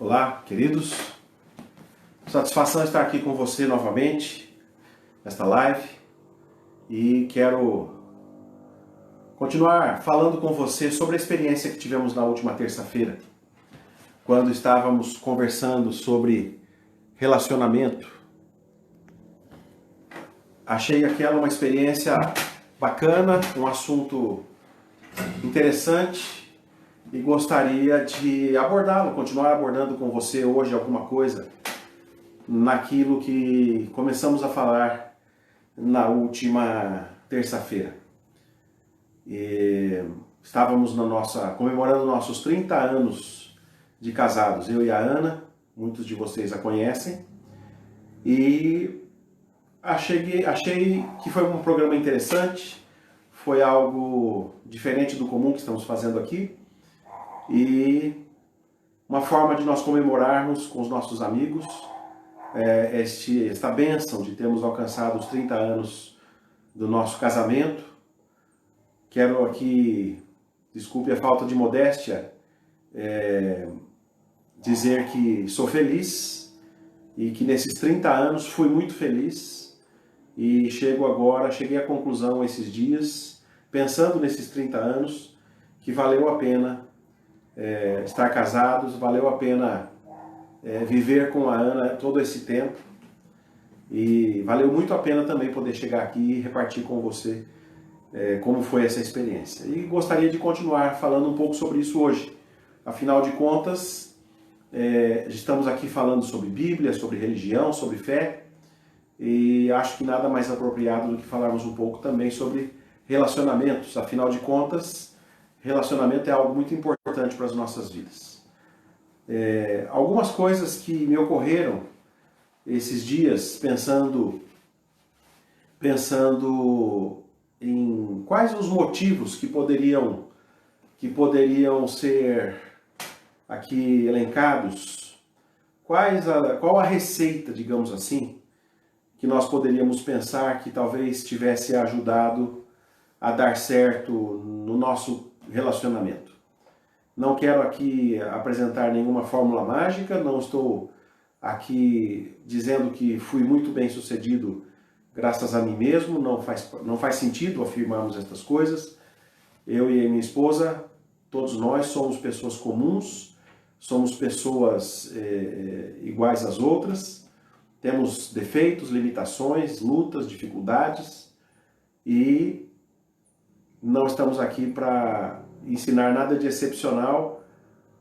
Olá, queridos. Satisfação estar aqui com você novamente, nesta live. E quero continuar falando com você sobre a experiência que tivemos na última terça-feira, quando estávamos conversando sobre relacionamento. Achei aquela uma experiência bacana, um assunto interessante e gostaria de abordá-lo, continuar abordando com você hoje alguma coisa naquilo que começamos a falar na última terça-feira. Estávamos comemorando nossos 30 anos de casados, eu e a Ana, muitos de vocês a conhecem, e achei que foi um programa interessante, foi algo diferente do comum que estamos fazendo aqui, e uma forma de nós comemorarmos com os nossos amigos esta bênção de termos alcançado os 30 anos do nosso casamento. Quero aqui, desculpe a falta de modéstia, dizer que sou feliz e que nesses 30 anos fui muito feliz e cheguei à conclusão esses dias, pensando nesses 30 anos, que valeu a pena estar casados, valeu a pena viver com a Ana todo esse tempo e valeu muito a pena também poder chegar aqui e repartir com você como foi essa experiência. E gostaria de continuar falando um pouco sobre isso hoje. Afinal de contas, estamos aqui falando sobre Bíblia, sobre religião, sobre fé, e acho que nada mais apropriado do que falarmos um pouco também sobre relacionamentos. Afinal de contas, relacionamento é algo muito importante para as nossas vidas. Algumas coisas que me ocorreram esses dias, pensando em quais os motivos que poderiam ser aqui elencados, qual a receita, digamos assim, que nós poderíamos pensar que talvez tivesse ajudado a dar certo no nosso relacionamento. Não quero aqui apresentar nenhuma fórmula mágica, não estou aqui dizendo que fui muito bem sucedido graças a mim mesmo, não faz sentido afirmarmos estas coisas. Eu e a minha esposa, todos nós somos pessoas comuns, somos pessoas iguais às outras, temos defeitos, limitações, lutas, dificuldades e não estamos aqui para ensinar nada de excepcional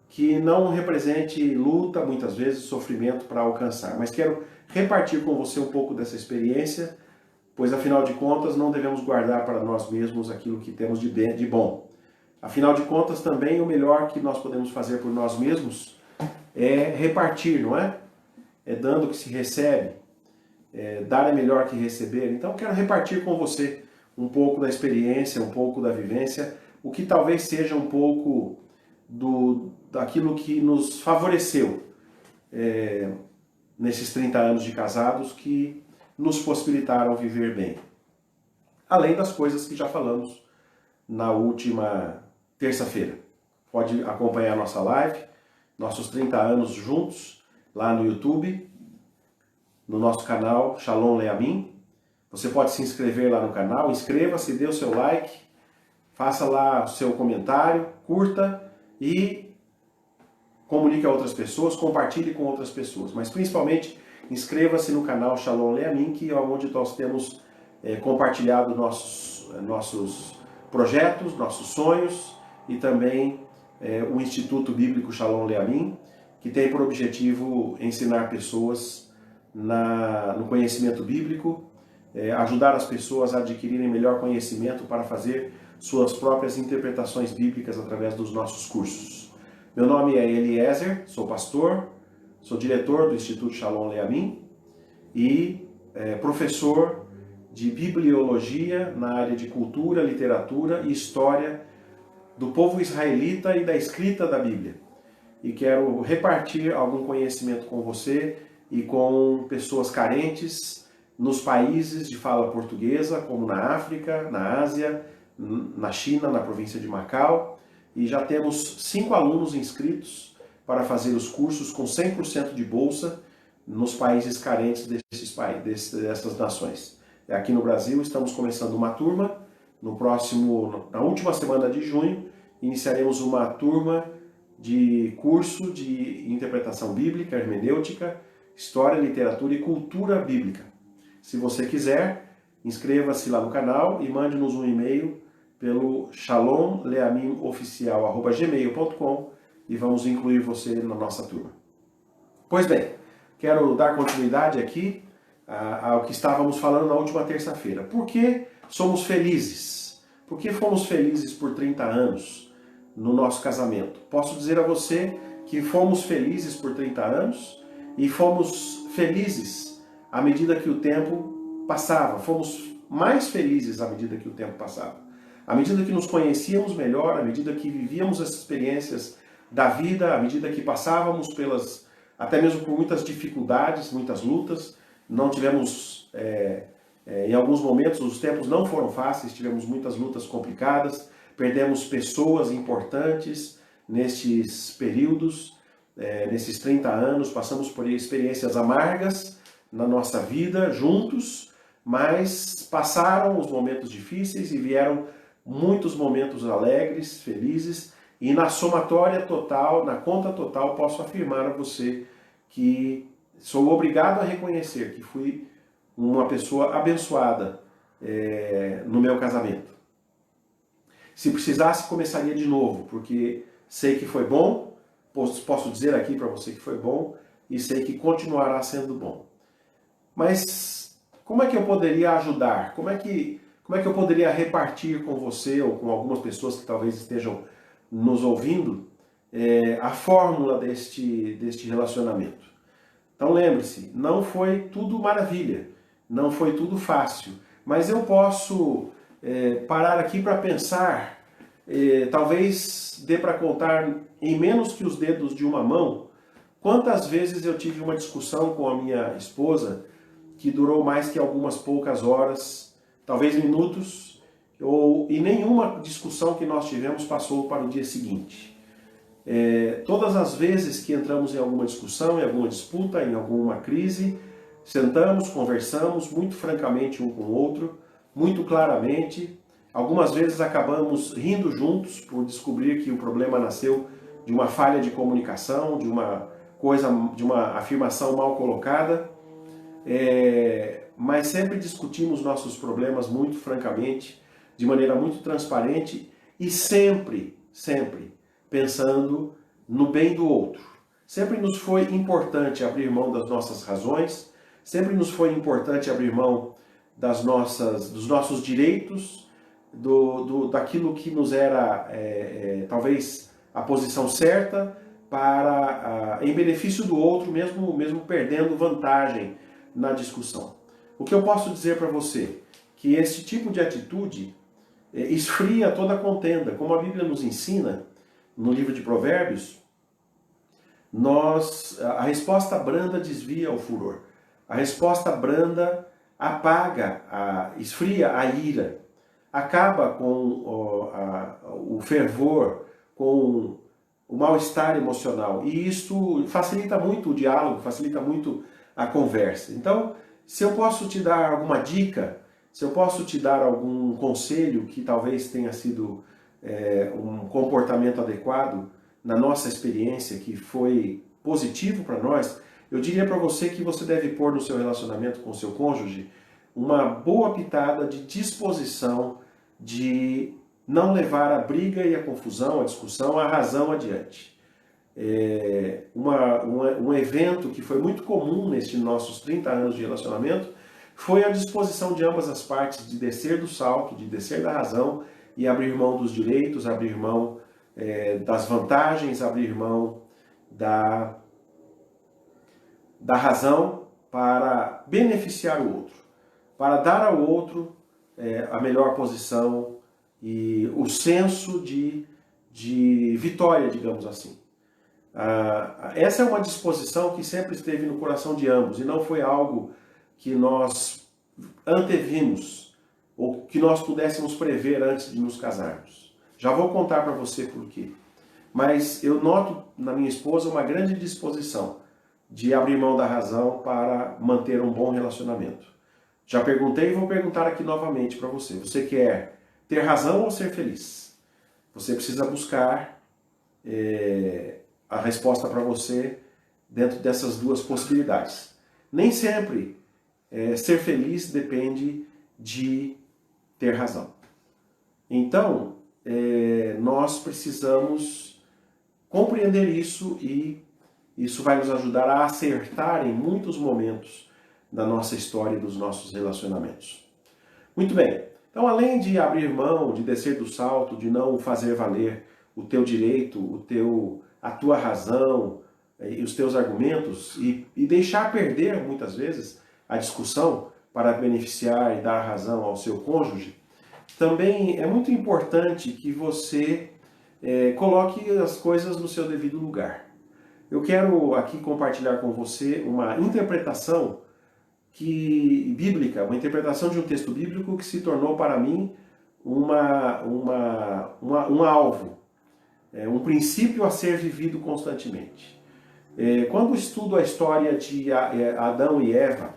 que não represente luta, muitas vezes sofrimento para alcançar. Mas quero repartir com você um pouco dessa experiência, pois afinal de contas não devemos guardar para nós mesmos aquilo que temos de bom. Afinal de contas também o melhor que nós podemos fazer por nós mesmos é repartir, não é? É dando que se recebe, dar é melhor que receber. Então quero repartir com você um pouco da experiência, um pouco da vivência, o que talvez seja um pouco daquilo que nos favoreceu nesses 30 anos de casados, que nos possibilitaram viver bem. Além das coisas que já falamos na última terça-feira. Pode acompanhar a nossa live, nossos 30 anos juntos, lá no YouTube, no nosso canal Shalom Leamin. Você pode se inscrever lá no canal, inscreva-se, dê o seu like, faça lá o seu comentário, curta e comunique a outras pessoas, compartilhe com outras pessoas. Mas principalmente, inscreva-se no canal Shalom Leamin, que é onde nós temos compartilhado nossos projetos, nossos sonhos e também o Instituto Bíblico Shalom Leamin, que tem por objetivo ensinar pessoas no conhecimento bíblico, ajudar as pessoas a adquirirem melhor conhecimento para fazer suas próprias interpretações bíblicas através dos nossos cursos. Meu nome é Eliezer, sou pastor, sou diretor do Instituto Shalom Leamin e professor de bibliologia na área de cultura, literatura e história do povo israelita e da escrita da Bíblia. E quero repartir algum conhecimento com você e com pessoas carentes nos países de fala portuguesa, como na África, na Ásia, na China, na província de Macau. E já temos 5 alunos inscritos para fazer os cursos com 100% de bolsa nos países carentes dessas nações. Aqui no Brasil estamos começando uma turma, na última semana de junho, iniciaremos uma turma de curso de interpretação bíblica, hermenêutica, história, literatura e cultura bíblica. Se você quiser, inscreva-se lá no canal e mande-nos um e-mail pelo shalomleamimoficial@gmail.com e vamos incluir você na nossa turma. Pois bem, quero dar continuidade aqui ao que estávamos falando na última terça-feira. Por que somos felizes? Por que fomos felizes por 30 anos no nosso casamento? Posso dizer a você que fomos felizes por 30 anos e fomos felizes à medida que o tempo passava. Fomos mais felizes à medida que o tempo passava. À medida que nos conhecíamos melhor, à medida que vivíamos as experiências da vida, à medida que passávamos até mesmo por muitas dificuldades, muitas lutas, não tivemos, em alguns momentos, os tempos não foram fáceis, tivemos muitas lutas complicadas, perdemos pessoas importantes nestes períodos, nesses 30 anos, passamos por experiências amargas na nossa vida, juntos, mas passaram os momentos difíceis e vieram muitos momentos alegres, felizes, e na somatória total, na conta total, posso afirmar a você que sou obrigado a reconhecer que fui uma pessoa abençoada no meu casamento. Se precisasse, começaria de novo, porque sei que foi bom, posso dizer aqui para você que foi bom, e sei que continuará sendo bom. Mas como é que eu poderia ajudar? Como é que eu poderia repartir com você ou com algumas pessoas que talvez estejam nos ouvindo a fórmula deste relacionamento? Então lembre-se, não foi tudo maravilha, não foi tudo fácil, mas eu posso parar aqui para pensar, talvez dê para contar em menos que os dedos de uma mão, quantas vezes eu tive uma discussão com a minha esposa que durou mais que algumas poucas horas, talvez minutos, e nenhuma discussão que nós tivemos passou para o dia seguinte. Todas as vezes que entramos em alguma discussão, em alguma disputa, em alguma crise, sentamos, conversamos muito francamente um com o outro, muito claramente. Algumas vezes acabamos rindo juntos por descobrir que o problema nasceu de uma falha de comunicação, de uma afirmação mal colocada. Mas sempre discutimos nossos problemas muito francamente, de maneira muito transparente e sempre pensando no bem do outro. Sempre nos foi importante abrir mão das nossas razões, sempre nos foi importante abrir mão dos nossos direitos, daquilo que nos era talvez a posição certa, em benefício do outro, mesmo perdendo vantagem na discussão. O que eu posso dizer para você? Que esse tipo de atitude esfria toda a contenda. Como a Bíblia nos ensina, no livro de Provérbios, a resposta branda desvia o furor. A resposta branda esfria a ira, acaba com o fervor, com o mal-estar emocional. E isso facilita muito o diálogo, facilita muito a conversa. Então, se eu posso te dar alguma dica, se eu posso te dar algum conselho que talvez tenha sido um comportamento adequado na nossa experiência, que foi positivo para nós, eu diria para você que você deve pôr no seu relacionamento com o seu cônjuge uma boa pitada de disposição de não levar a briga e a confusão, a discussão, a razão adiante. Um evento que foi muito comum nestes nossos 30 anos de relacionamento foi a disposição de ambas as partes de descer do salto, de descer da razão e abrir mão dos direitos, abrir mão das vantagens, abrir mão da razão para beneficiar o outro, para dar ao outro a melhor posição e o senso de vitória, digamos assim. Essa é uma disposição que sempre esteve no coração de ambos e não foi algo que nós antevimos ou que nós pudéssemos prever antes de nos casarmos. Já vou contar para você por quê. mas eu noto na minha esposa uma grande disposição de abrir mão da razão para manter um bom relacionamento. Já perguntei e vou perguntar aqui novamente para você. Você quer ter razão ou ser feliz? Você precisa buscar a resposta para você dentro dessas duas possibilidades. Nem sempre ser feliz depende de ter razão. Então, nós precisamos compreender isso e isso vai nos ajudar a acertar em muitos momentos da nossa história e dos nossos relacionamentos. Muito bem. Então, além de abrir mão, de descer do salto, de não fazer valer o teu direito, a tua razão e os teus argumentos e deixar perder, muitas vezes, a discussão para beneficiar e dar razão ao seu cônjuge, também é muito importante que você coloque as coisas no seu devido lugar. Eu quero aqui compartilhar com você uma interpretação bíblica, uma interpretação de um texto bíblico que se tornou para mim um alvo, um princípio a ser vivido constantemente. Quando estudo a história de Adão e Eva,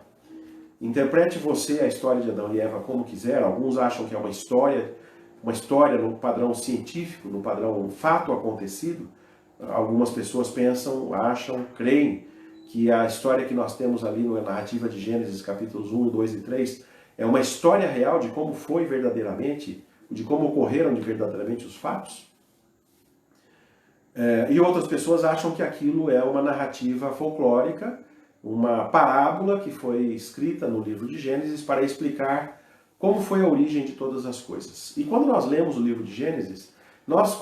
interprete você a história de Adão e Eva como quiser. Alguns acham que é uma história no padrão científico, no padrão fato acontecido. Algumas pessoas pensam, acham, creem que a história que nós temos ali na narrativa de Gênesis, capítulos 1, 2 e 3, é uma história real de como foi verdadeiramente, de como ocorreram verdadeiramente os fatos. E outras pessoas acham que aquilo é uma narrativa folclórica, uma parábola que foi escrita no livro de Gênesis para explicar como foi a origem de todas as coisas. E quando nós lemos o livro de Gênesis, nós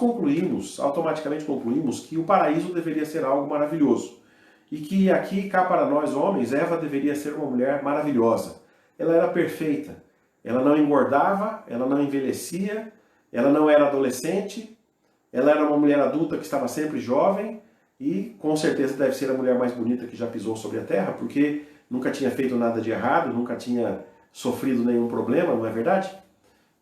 automaticamente concluímos que o paraíso deveria ser algo maravilhoso. E que aqui, cá para nós homens, Eva deveria ser uma mulher maravilhosa. Ela era perfeita. Ela não engordava, ela não envelhecia, ela não era adolescente, ela era uma mulher adulta que estava sempre jovem e com certeza deve ser a mulher mais bonita que já pisou sobre a terra, porque nunca tinha feito nada de errado, nunca tinha sofrido nenhum problema, não é verdade?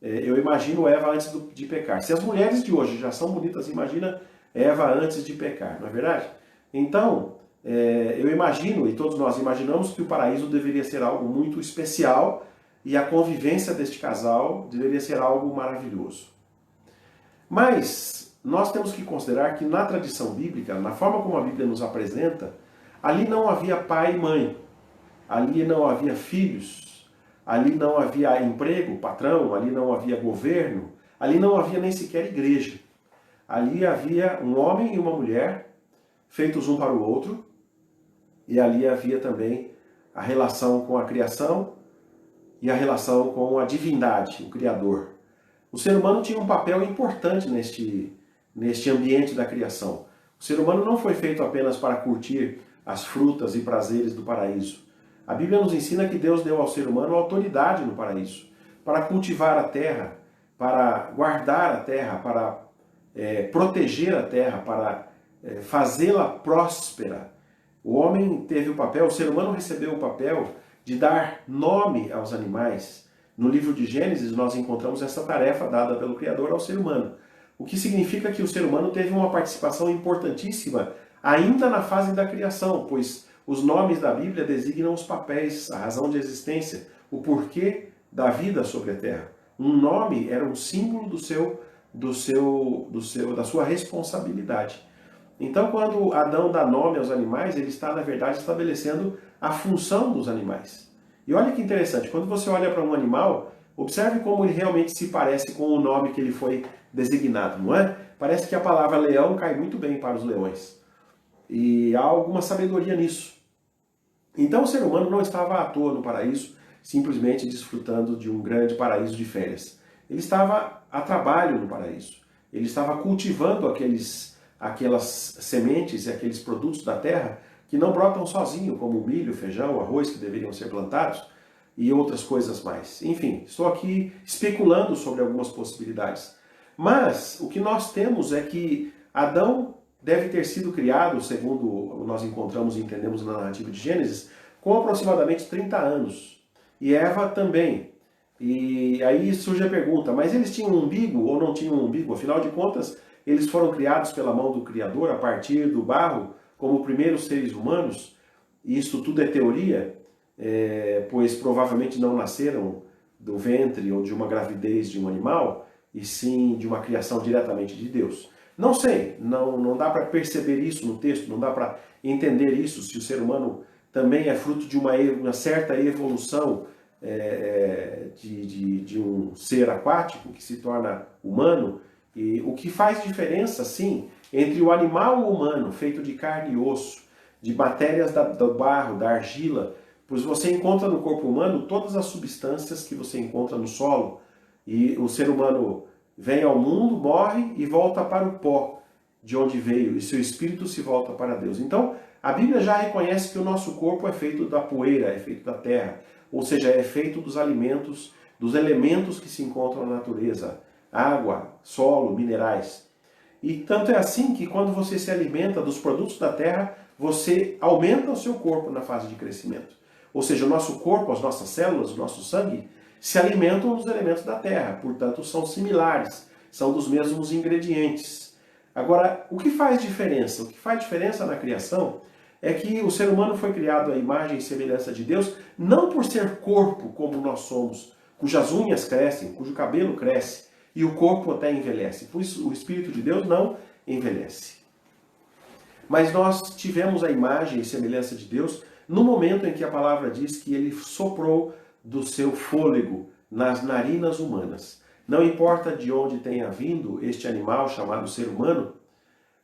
Eu imagino Eva antes de pecar. Se as mulheres de hoje já são bonitas, imagina Eva antes de pecar, não é verdade? Então, eu imagino, e todos nós imaginamos, que o paraíso deveria ser algo muito especial e a convivência deste casal deveria ser algo maravilhoso. Mas nós temos que considerar que na tradição bíblica, na forma como a Bíblia nos apresenta, ali não havia pai e mãe, ali não havia filhos, ali não havia emprego, patrão, ali não havia governo, ali não havia nem sequer igreja. Ali havia um homem e uma mulher, feitos um para o outro, e ali havia também a relação com a criação e a relação com a divindade, o Criador. O ser humano tinha um papel importante neste ambiente da criação. O ser humano não foi feito apenas para curtir as frutas e prazeres do paraíso. A Bíblia nos ensina que Deus deu ao ser humano autoridade no paraíso, para cultivar a terra, para guardar a terra, para proteger a terra, para fazê-la próspera. O homem teve o papel, o ser humano recebeu o papel de dar nome aos animais. No livro de Gênesis nós encontramos essa tarefa dada pelo Criador ao ser humano. O que significa que o ser humano teve uma participação importantíssima ainda na fase da criação, pois os nomes da Bíblia designam os papéis, a razão de existência, o porquê da vida sobre a terra. Um nome era um símbolo da sua responsabilidade. Então, quando Adão dá nome aos animais, ele está, na verdade, estabelecendo a função dos animais. E olha que interessante, quando você olha para um animal, observe como ele realmente se parece com o nome que ele foi designado, não é? Parece que a palavra leão cai muito bem para os leões. E há alguma sabedoria nisso. Então o ser humano não estava à toa no paraíso, simplesmente desfrutando de um grande paraíso de férias. Ele estava a trabalho no paraíso. Ele estava cultivando aquelas sementes e aqueles produtos da terra que não brotam sozinho, como o milho, feijão, arroz, que deveriam ser plantados, e outras coisas mais. Enfim, estou aqui especulando sobre algumas possibilidades. Mas o que nós temos é que Adão deve ter sido criado, segundo nós encontramos e entendemos na narrativa de Gênesis, com aproximadamente 30 anos. E Eva também. E aí surge a pergunta, mas eles tinham um umbigo ou não tinham um umbigo? Afinal de contas, eles foram criados pela mão do Criador a partir do barro, como primeiros seres humanos, e isso tudo é teoria, pois provavelmente não nasceram do ventre ou de uma gravidez de um animal, e sim de uma criação diretamente de Deus. Não sei, não dá para perceber isso no texto, não dá para entender isso, se o ser humano também é fruto de uma certa evolução de um ser aquático que se torna humano, e o que faz diferença, sim, entre o animal humano, feito de carne e osso, de matérias do barro, da argila, pois você encontra no corpo humano todas as substâncias que você encontra no solo, e o ser humano vem ao mundo, morre e volta para o pó de onde veio, e seu espírito se volta para Deus. Então, a Bíblia já reconhece que o nosso corpo é feito da poeira, é feito da terra, ou seja, é feito dos alimentos, dos elementos que se encontram na natureza, água, solo, minerais. E tanto é assim que quando você se alimenta dos produtos da terra, você aumenta o seu corpo na fase de crescimento. Ou seja, o nosso corpo, as nossas células, o nosso sangue, se alimentam dos elementos da terra, portanto são similares, são dos mesmos ingredientes. Agora, o que faz diferença? O que faz diferença na criação é que o ser humano foi criado à imagem e semelhança de Deus, não por ser corpo como nós somos, cujas unhas crescem, cujo cabelo cresce, e o corpo até envelhece. Por isso, o Espírito de Deus não envelhece. Mas nós tivemos a imagem e semelhança de Deus no momento em que a palavra diz que ele soprou do seu fôlego nas narinas humanas. Não importa de onde tenha vindo este animal chamado ser humano,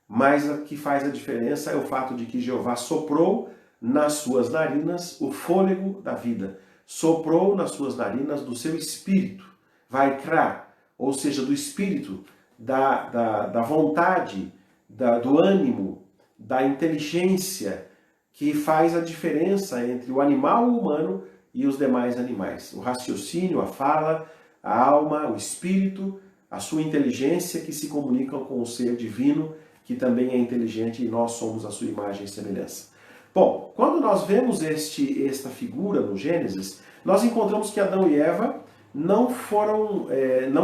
mas o que faz a diferença é o fato de que Jeová soprou nas suas narinas o fôlego da vida. Soprou nas suas narinas do seu espírito, vaikra, ou seja, do espírito, da vontade, do ânimo, da inteligência, que faz a diferença entre o animal humano e os demais animais. O raciocínio, a fala, a alma, o espírito, a sua inteligência que se comunicam com o ser divino, que também é inteligente, e nós somos a sua imagem e semelhança. Bom, quando nós vemos esta figura no Gênesis, nós encontramos que Adão e Eva não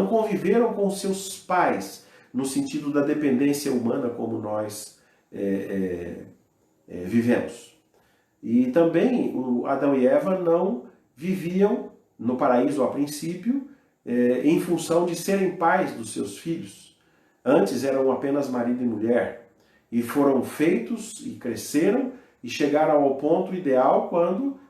conviveram com seus pais, no sentido da dependência humana como nós vivemos. E também Adão e Eva não viviam no paraíso a princípio, em função de serem pais dos seus filhos. Antes eram apenas marido e mulher, e foram feitos e cresceram e chegaram ao ponto ideal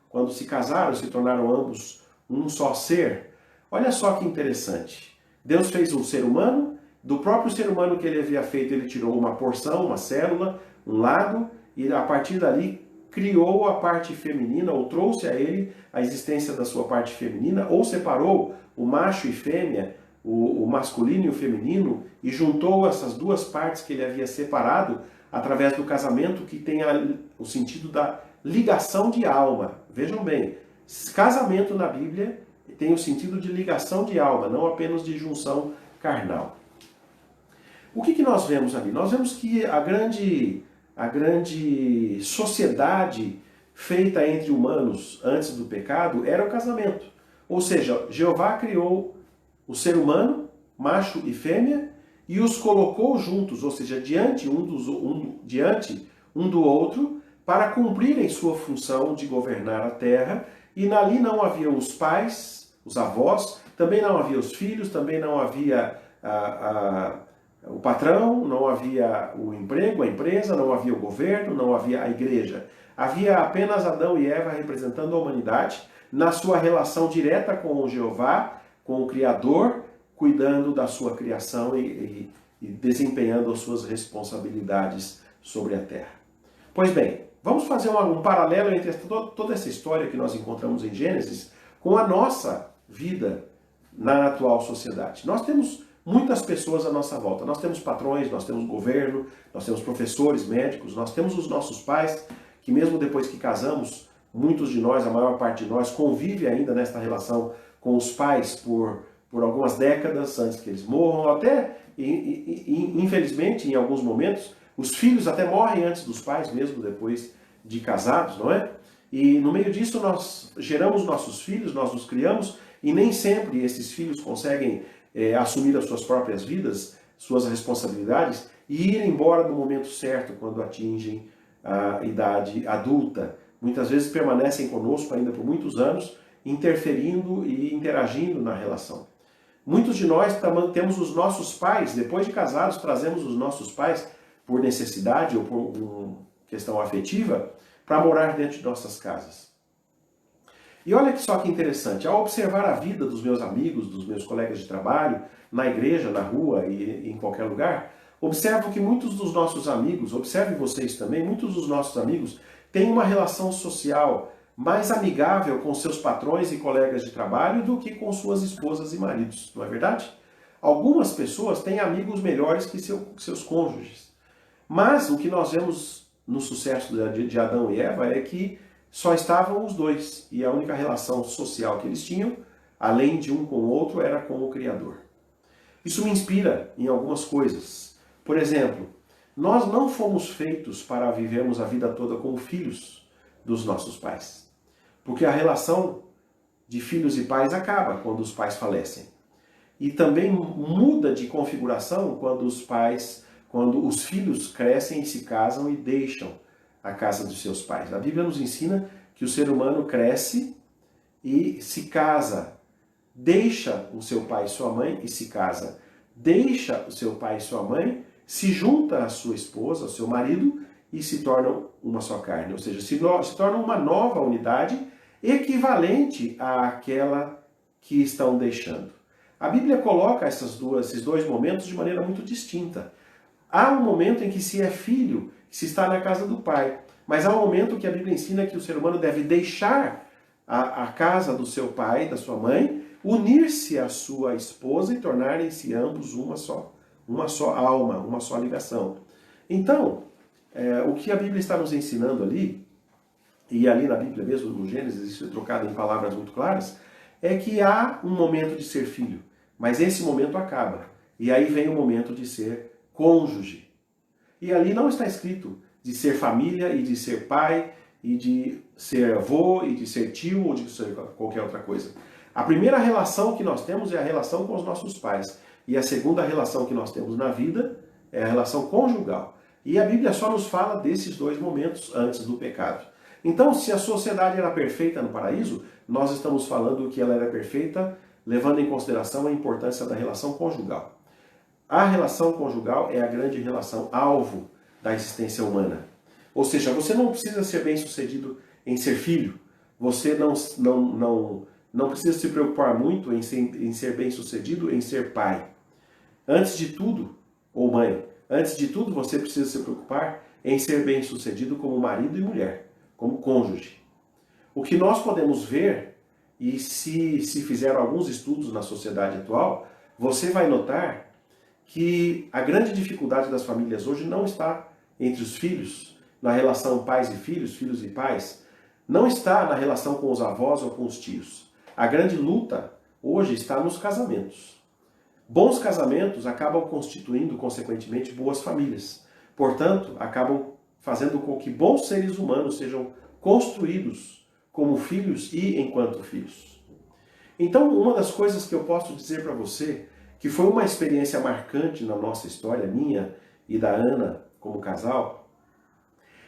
quando se casaram, se tornaram ambos um só ser. Olha só que interessante. Deus fez um ser humano, do próprio ser humano que ele havia feito, ele tirou uma porção, uma célula, um lado, e a partir dali criou a parte feminina, ou trouxe a ele a existência da sua parte feminina, ou separou o macho e fêmea, o masculino e o feminino, e juntou essas duas partes que ele havia separado através do casamento, que tem o sentido da ligação de alma. Vejam bem, casamento na Bíblia tem o sentido de ligação de alma, não apenas de junção carnal. O que nós vemos ali? Nós vemos que a grande sociedade feita entre humanos antes do pecado era o casamento. Ou seja, Jeová criou o ser humano, macho e fêmea, e os colocou juntos, ou seja, diante um do outro, para cumprirem sua função de governar a terra. E ali não havia os pais, os avós, também não havia os filhos, também não havia o patrão, não havia o emprego, a empresa, não havia o governo, não havia a igreja. Havia apenas Adão e Eva representando a humanidade na sua relação direta com o Jeová, com o Criador, cuidando da sua criação e desempenhando as suas responsabilidades sobre a terra. Pois bem, vamos fazer um paralelo entre toda essa história que nós encontramos em Gênesis com a nossa vida na atual sociedade. Nós temos muitas pessoas à nossa volta. Nós temos patrões, nós temos governo, nós temos professores, médicos, nós temos os nossos pais, que mesmo depois que casamos, muitos de nós, a maior parte de nós, convive ainda nesta relação com os pais por algumas décadas antes que eles morram. Até, infelizmente, em alguns momentos, os filhos até morrem antes dos pais, mesmo depois de casados, não é? E no meio disso nós geramos nossos filhos, nós os criamos, e nem sempre esses filhos conseguem assumir as suas próprias vidas, suas responsabilidades e ir embora no momento certo, quando atingem a idade adulta. Muitas vezes permanecem conosco ainda por muitos anos, interferindo e interagindo na relação. Muitos de nós temos os nossos pais, depois de casados, trazemos os nossos pais por necessidade ou por questão afetiva, para morar dentro de nossas casas. E olha só que interessante, ao observar a vida dos meus amigos, dos meus colegas de trabalho, na igreja, na rua e em qualquer lugar, observo que muitos dos nossos amigos, observe vocês também, muitos dos nossos amigos têm uma relação social mais amigável com seus patrões e colegas de trabalho do que com suas esposas e maridos, não é verdade? Algumas pessoas têm amigos melhores que seus cônjuges. Mas o que nós vemos no sucesso de Adão e Eva é que só estavam os dois, e a única relação social que eles tinham, além de um com o outro, era com o Criador. Isso me inspira em algumas coisas. Por exemplo, nós não fomos feitos para vivermos a vida toda como filhos dos nossos pais. Porque a relação de filhos e pais acaba quando os pais falecem. E também muda de configuração quando os filhos crescem e se casam e deixam a casa dos seus pais. A Bíblia nos ensina que o ser humano cresce e se casa, deixa o seu pai e sua mãe e se casa, deixa o seu pai e sua mãe, se junta à sua esposa, ao seu marido e se tornam uma só carne, ou seja, se tornam uma nova unidade equivalente àquela que estão deixando. A Bíblia coloca esses dois momentos de maneira muito distinta. Há um momento em que se é filho, se está na casa do pai. Mas há um momento que a Bíblia ensina que o ser humano deve deixar a casa do seu pai, da sua mãe, unir-se à sua esposa e tornarem-se ambos uma só alma, uma só ligação. Então, o que a Bíblia está nos ensinando ali, e ali na Bíblia mesmo, no Gênesis, isso é trocado em palavras muito claras, é que há um momento de ser filho, mas esse momento acaba. E aí vem o momento de ser cônjuge. E ali não está escrito de ser família e de ser pai e de ser avô e de ser tio ou de ser qualquer outra coisa. A primeira relação que nós temos é a relação com os nossos pais. E a segunda relação que nós temos na vida é a relação conjugal. E a Bíblia só nos fala desses dois momentos antes do pecado. Então, se a sociedade era perfeita no paraíso, nós estamos falando que ela era perfeita levando em consideração a importância da relação conjugal. A relação conjugal é a grande relação alvo da existência humana. Ou seja, você não precisa ser bem-sucedido em ser filho. Você não precisa se preocupar muito em ser bem-sucedido em ser pai. Antes de tudo, ou mãe, antes de tudo você precisa se preocupar em ser bem-sucedido como marido e mulher, como cônjuge. O que nós podemos ver, e se fizer alguns estudos na sociedade atual, você vai notar que a grande dificuldade das famílias hoje não está entre os filhos, na relação pais e filhos, filhos e pais, não está na relação com os avós ou com os tios. A grande luta hoje está nos casamentos. Bons casamentos acabam constituindo, consequentemente, boas famílias. Portanto, acabam fazendo com que bons seres humanos sejam construídos como filhos e enquanto filhos. Então, uma das coisas que eu posso dizer para você, que foi uma experiência marcante na nossa história, minha e da Ana como casal,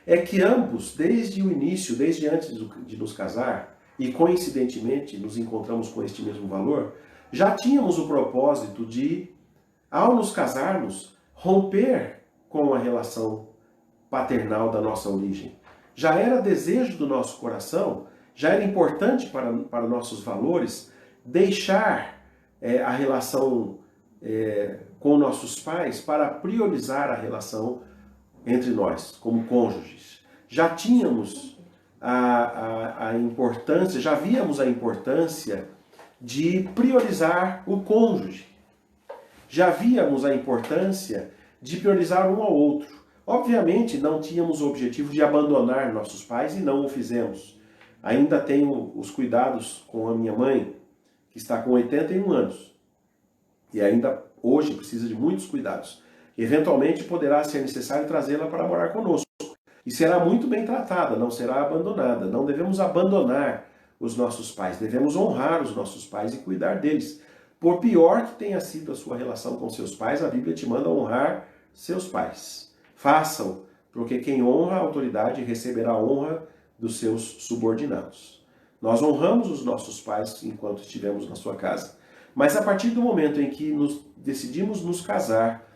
é que ambos, desde o início, desde antes de nos casar, e coincidentemente nos encontramos com este mesmo valor, já tínhamos o propósito de, ao nos casarmos, romper com a relação paternal da nossa origem. Já era desejo do nosso coração, já era importante para nossos valores deixar a relação com nossos pais para priorizar a relação entre nós, como cônjuges. Já tínhamos a importância, já víamos a importância de priorizar o cônjuge. Já víamos a importância de priorizar um ao outro. Obviamente, não tínhamos o objetivo de abandonar nossos pais e não o fizemos. Ainda tenho os cuidados com a minha mãe, que está com 81 anos. E ainda hoje precisa de muitos cuidados. Eventualmente poderá ser necessário trazê-la para morar conosco. E será muito bem tratada, não será abandonada. Não devemos abandonar os nossos pais, devemos honrar os nossos pais e cuidar deles. Por pior que tenha sido a sua relação com seus pais, a Bíblia te manda honrar seus pais. Façam, porque quem honra a autoridade receberá a honra dos seus subordinados. Nós honramos os nossos pais enquanto estivemos na sua casa. Mas a partir do momento em que decidimos nos casar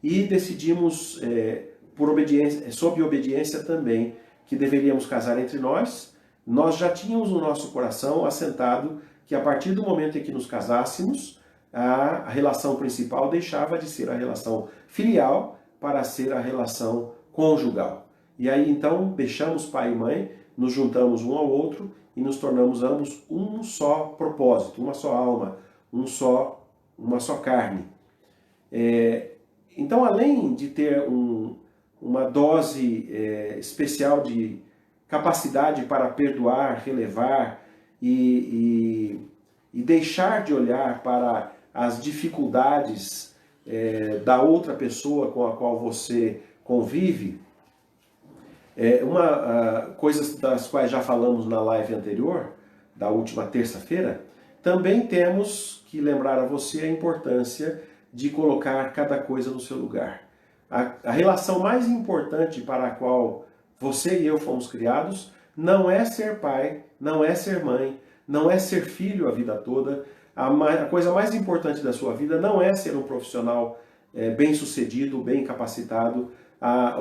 e decidimos, por obediência, sob obediência também, que deveríamos casar entre nós, nós já tínhamos no nosso coração assentado que a partir do momento em que nos casássemos, a relação principal deixava de ser a relação filial para ser a relação conjugal. E aí então deixamos pai e mãe, nos juntamos um ao outro e nos tornamos ambos um só propósito, uma só alma, uma só carne. Então, além de ter uma dose especial de capacidade para perdoar, relevar e deixar de olhar para as dificuldades da outra pessoa com a qual você convive, coisas das quais já falamos na live anterior, da última terça-feira, também temos que lembrar a você a importância de colocar cada coisa no seu lugar. A relação mais importante para a qual você e eu fomos criados não é ser pai, não é ser mãe, não é ser filho a vida toda. A coisa mais importante da sua vida não é ser um profissional bem-sucedido, bem capacitado.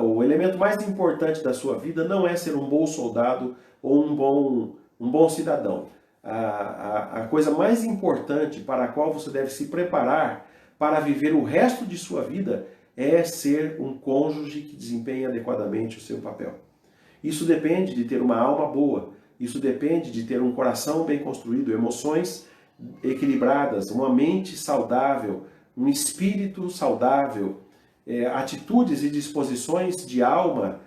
O elemento mais importante da sua vida não é ser um bom soldado ou um bom cidadão. A coisa mais importante para a qual você deve se preparar para viver o resto de sua vida é ser um cônjuge que desempenha adequadamente o seu papel. Isso depende de ter uma alma boa, isso depende de ter um coração bem construído, emoções equilibradas, uma mente saudável, um espírito saudável, atitudes e disposições de alma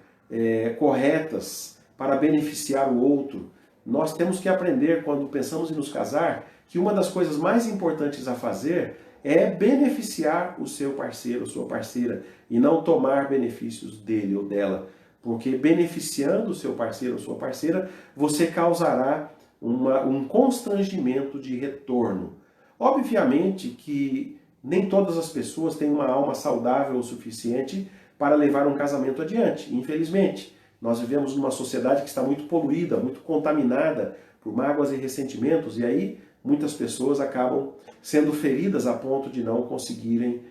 corretas para beneficiar o outro. Nós temos que aprender, quando pensamos em nos casar, que uma das coisas mais importantes a fazer é beneficiar o seu parceiro, sua parceira, e não tomar benefícios dele ou dela. Porque beneficiando o seu parceiro ou sua parceira, você causará um constrangimento de retorno. Obviamente que nem todas as pessoas têm uma alma saudável o suficiente para levar um casamento adiante, infelizmente. Nós vivemos numa sociedade que está muito poluída, muito contaminada por mágoas e ressentimentos, e aí muitas pessoas acabam sendo feridas a ponto de não conseguirem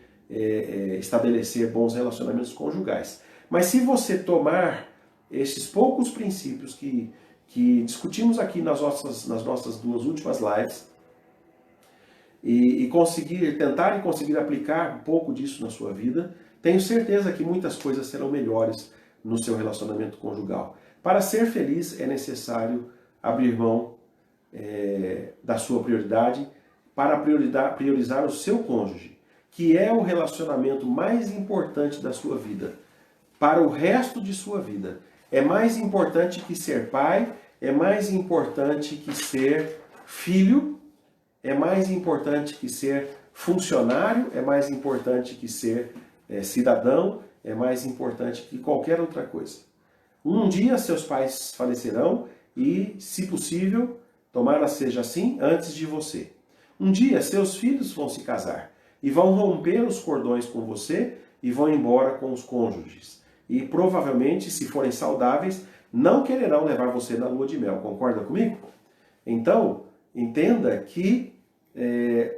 estabelecer bons relacionamentos conjugais. Mas se você tomar esses poucos princípios que discutimos aqui nas nossas duas últimas lives e tentar e conseguir aplicar um pouco disso na sua vida, tenho certeza que muitas coisas serão melhores no seu relacionamento conjugal. Para ser feliz é necessário abrir mão da sua prioridade para priorizar o seu cônjuge, que é o relacionamento mais importante da sua vida. Para o resto de sua vida, é mais importante que ser pai, é mais importante que ser filho, é mais importante que ser funcionário, é mais importante que ser cidadão, é mais importante que qualquer outra coisa. Um dia seus pais falecerão e, se possível, tomara seja assim, antes de você. Um dia seus filhos vão se casar e vão romper os cordões com você e vão embora com os cônjuges. E provavelmente, se forem saudáveis, não quererão levar você na lua de mel. Concorda comigo? Então, entenda que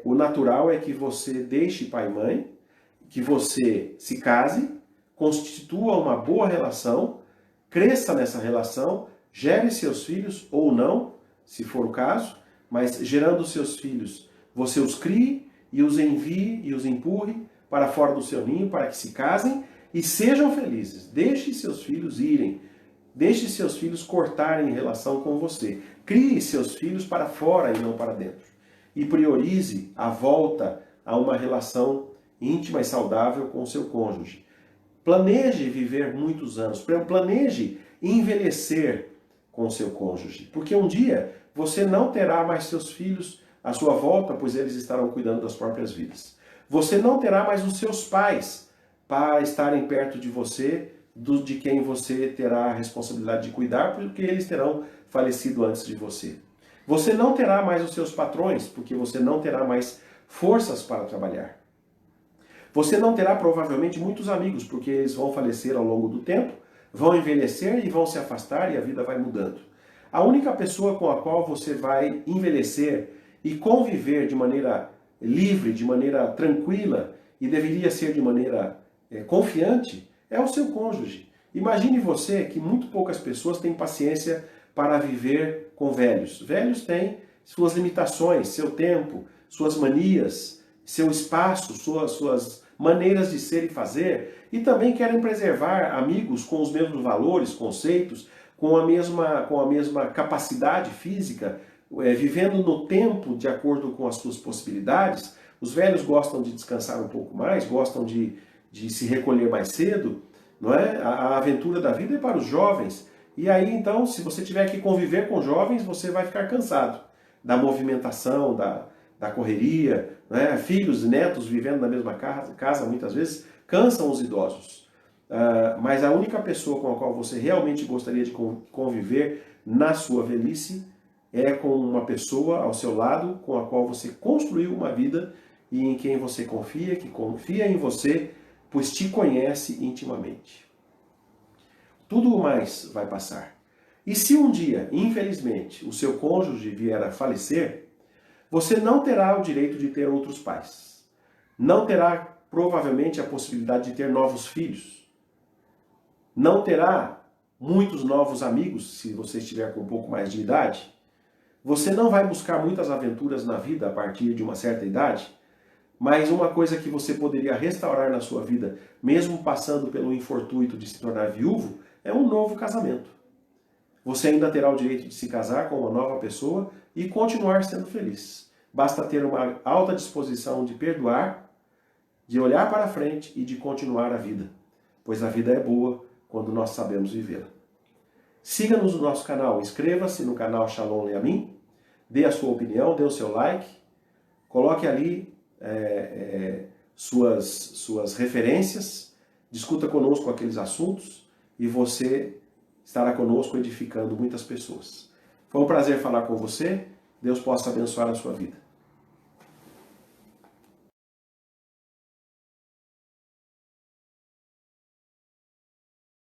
o natural é que você deixe pai e mãe, que você se case, constitua uma boa relação, cresça nessa relação, gere seus filhos ou não, se for o caso, mas gerando seus filhos, você os crie e os envie e os empurre para fora do seu ninho para que se casem e sejam felizes. Deixe seus filhos irem, deixe seus filhos cortarem relação com você. Crie seus filhos para fora e não para dentro. E priorize a volta a uma relação íntima e saudável com o seu cônjuge. Planeje viver muitos anos, planeje envelhecer com o seu cônjuge, porque um dia você não terá mais seus filhos à sua volta, pois eles estarão cuidando das próprias vidas. Você não terá mais os seus pais para estarem perto de você, de quem você terá a responsabilidade de cuidar, porque eles terão falecido antes de você. Você não terá mais os seus patrões, porque você não terá mais forças para trabalhar. Você não terá provavelmente muitos amigos, porque eles vão falecer ao longo do tempo, vão envelhecer e vão se afastar e a vida vai mudando. A única pessoa com a qual você vai envelhecer e conviver de maneira livre, de maneira tranquila e deveria ser de maneira confiante, é o seu cônjuge. Imagine você que muito poucas pessoas têm paciência para viver com velhos. Velhos têm suas limitações, seu tempo, suas manias, seu espaço, suas maneiras de ser e fazer, e também querem preservar amigos com os mesmos valores, conceitos, com a mesma capacidade física, vivendo no tempo de acordo com as suas possibilidades. Os velhos gostam de descansar um pouco mais, gostam de se recolher mais cedo, não é? A aventura da vida é para os jovens. E aí, então, se você tiver que conviver com jovens, você vai ficar cansado da movimentação, da correria, né? Filhos e netos vivendo na mesma casa, muitas vezes, cansam os idosos. Mas a única pessoa com a qual você realmente gostaria de conviver na sua velhice é com uma pessoa ao seu lado com a qual você construiu uma vida e em quem você confia, que confia em você, pois te conhece intimamente. Tudo mais vai passar. E se um dia, infelizmente, o seu cônjuge vier a falecer, você não terá o direito de ter outros pais. Não terá, provavelmente, a possibilidade de ter novos filhos. Não terá muitos novos amigos, se você estiver com um pouco mais de idade. Você não vai buscar muitas aventuras na vida a partir de uma certa idade, mas uma coisa que você poderia restaurar na sua vida, mesmo passando pelo infortúnio de se tornar viúvo, é um novo casamento. Você ainda terá o direito de se casar com uma nova pessoa e continuar sendo feliz. Basta ter uma alta disposição de perdoar, de olhar para frente e de continuar a vida, pois a vida é boa quando nós sabemos vivê-la. Siga-nos no nosso canal, inscreva-se no canal Shalom Leamin, dê a sua opinião, dê o seu like, coloque ali suas referências, discuta conosco aqueles assuntos e você estará conosco edificando muitas pessoas. Foi um prazer falar com você, Deus possa abençoar a sua vida.